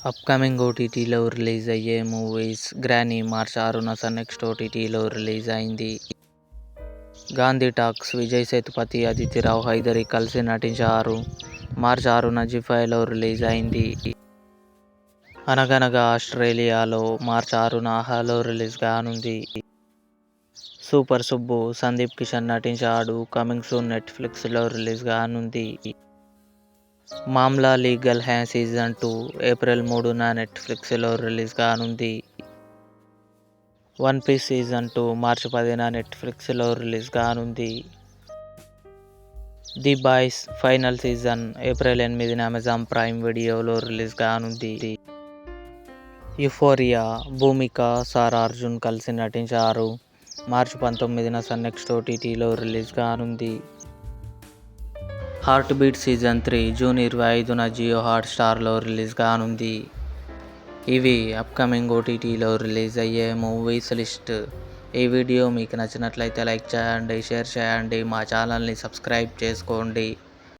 Upcoming ఓటీటీలో release అయ్యే movies. Granny March 6న సన్ నెక్స్ట్ ఓటీటీలో రిలీజ్ అయింది. గాంధీ టాక్స్. విజయ్ సేతుపతి, అదితి రావ్, హైదరి కలిసి నటించారు. మార్చ్ 6న జీ5లో రిలీజ్ అయింది. అనగనగా ఆస్ట్రేలియాలో మార్చ్ 6న ఆహాలో రిలీజ్ కానుంది. సూపర్ సుబ్బు. సందీప్ కిషన్ నటించాడు. కమింగ్ సూన్ నెట్ఫ్లిక్స్లో రిలీజ్ కానుంది. Mamla legal Hai season 2 April 3న నెట్ఫ్లిక్స్లో రిలీజ్ కానుంది. వన్ పీస్ సీజన్ 2 మార్చి 10న నెట్ఫ్లిక్స్లో రిలీజ్ కానుంది. The Boys final season April 8న అమెజాన్ ప్రైమ్ వీడియోలో రిలీజ్ కానుంది. యుఫోరియా. భూమిక, సారా అర్జున్ కలిసి నటించారు. మార్చి 19న సన్ నెక్స్ట్ ఓటీటీలో రిలీజ్ కానుంది. హార్ట్ బీట్ సీజన్ 3 జూన్ 25న జియో హాట్స్టార్లో రిలీజ్ కానుంది. ఇవి అప్కమింగ్ ఓటీటీలో రిలీజ్ అయ్యే మూవీస్ లిస్ట్. ఈ వీడియో మీకు నచ్చినట్లయితే లైక్ చేయండి, షేర్ చేయండి, మా ఛానల్ని సబ్స్క్రైబ్ చేసుకోండి.